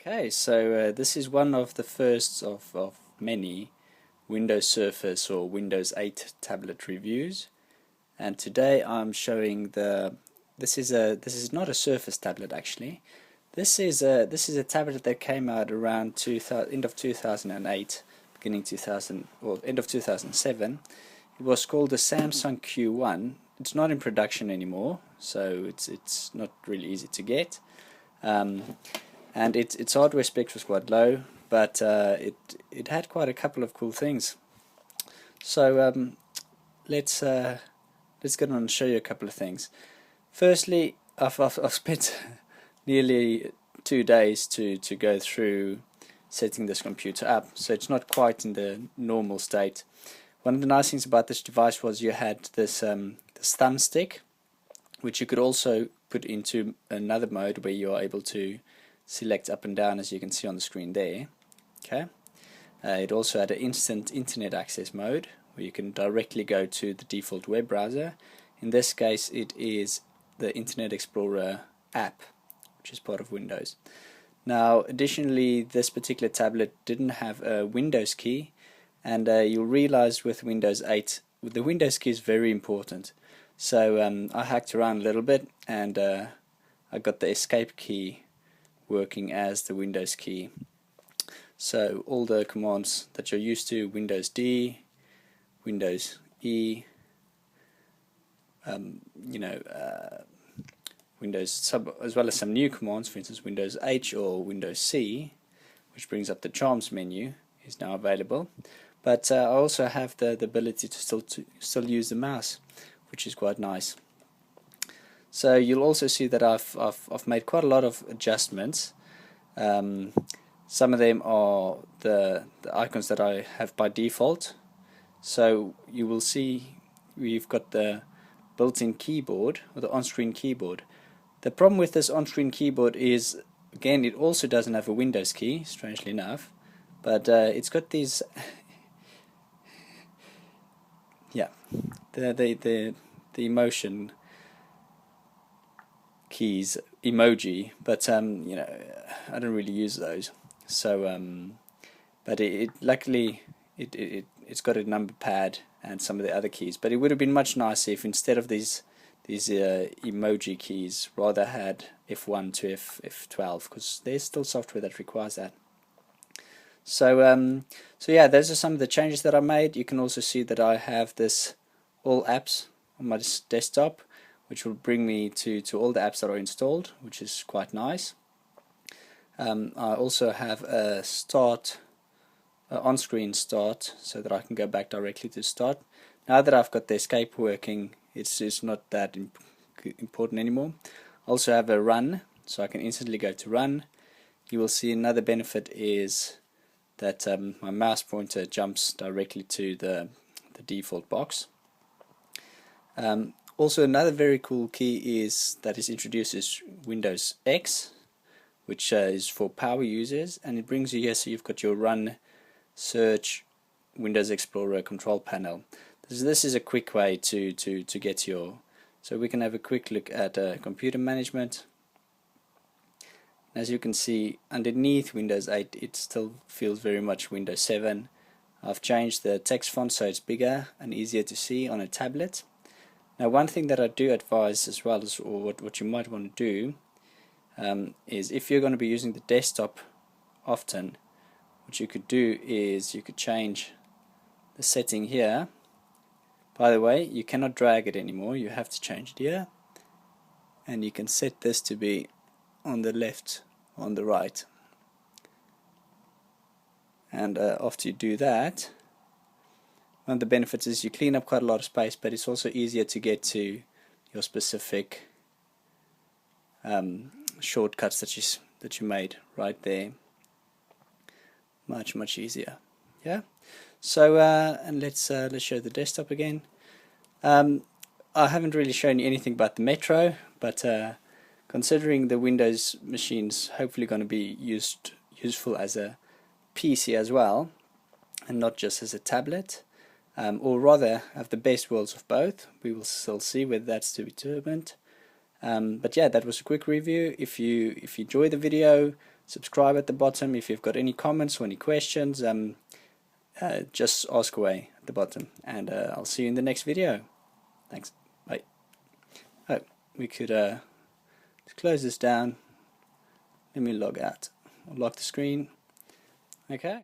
Okay, so this is one of the first of many Windows Surface or Windows 8 tablet reviews, and today I'm showing this is not a Surface tablet actually. This is a tablet that came out around end of 2008, beginning 2000 or end of 2007. It was called the Samsung Q1. It's not in production anymore, so it's not really easy to get. And its hardware specs was quite low, but it had quite a couple of cool things. So let's get on and show you a couple of things. Firstly, I've spent nearly 2 days to go through setting this computer up, so it's not quite in the normal state. One of the nice things about this device was you had this thumbstick, which you could also put into another mode where you are able to select up and down, as you can see on the screen there. Okay. It also had an instant internet access mode where you can directly go to the default web browser. In this case it is the Internet Explorer app, which is part of Windows. Now additionally, this particular tablet didn't have a Windows key, and you'll realize with Windows 8 the Windows key is very important. So I hacked around a little bit, and I got the escape key working as the Windows key. So all the commands that you're used to, Windows D, Windows E, Windows sub, as well as some new commands, for instance Windows H or Windows C, which brings up the charms menu, is now available. But I also have the ability to still use the mouse, which is quite nice. So you'll also see that I've made quite a lot of adjustments. Some of them are the icons that I have by default. So you will see we've got the built-in keyboard, or the on-screen keyboard. The problem with this on-screen keyboard is, again, it also doesn't have a Windows key, strangely enough, but it's got these yeah, the emotion keys emoji, but I don't really use those. So but luckily it's got a number pad and some of the other keys. But it would have been much nicer if instead of these emoji keys rather had F1 to F12, because there's still software that requires that. So so yeah, those are some of the changes that I made. You can also see that I have this all apps on my desktop, which will bring me to all the apps that are installed, which is quite nice. I also have a on-screen start, so that I can go back directly to start. Now that I've got the escape working, it's not that important anymore. I also have a run, so I can instantly go to run. You will see another benefit is that my mouse pointer jumps directly to the default box. Also, another very cool key that is introduced is Windows X, which is for power users, and it brings you here, so you've got your run, search, Windows Explorer control panel. This is a quick way to get your. So we can have a quick look at computer management. As you can see, underneath Windows 8 it still feels very much Windows 7. I've changed the text font so it's bigger and easier to see on a tablet. Now one thing that I do advise as well, or what you might want to do, is if you're going to be using the desktop often, what you could do is you could change the setting here. By the way, you cannot drag it anymore, you have to change it here, and you can set this to be on the left, on the right, and after you do that, one of the benefits is you clean up quite a lot of space, but it's also easier to get to your specific shortcuts that you made right there. Much easier. Yeah. So and let's show the desktop again. I haven't really shown you anything about the Metro, but considering the Windows machine's hopefully going to be useful as a PC as well, and not just as a tablet, or rather have the best worlds of both. We will still see whether that's to be determined. But yeah, that was a quick review. If you enjoyed the video, subscribe at the bottom. If you've got any comments or any questions, just ask away at the bottom, and I'll see you in the next video. Thanks. Bye. Oh, we could close this down. Let me log out. I'll lock the screen. Okay.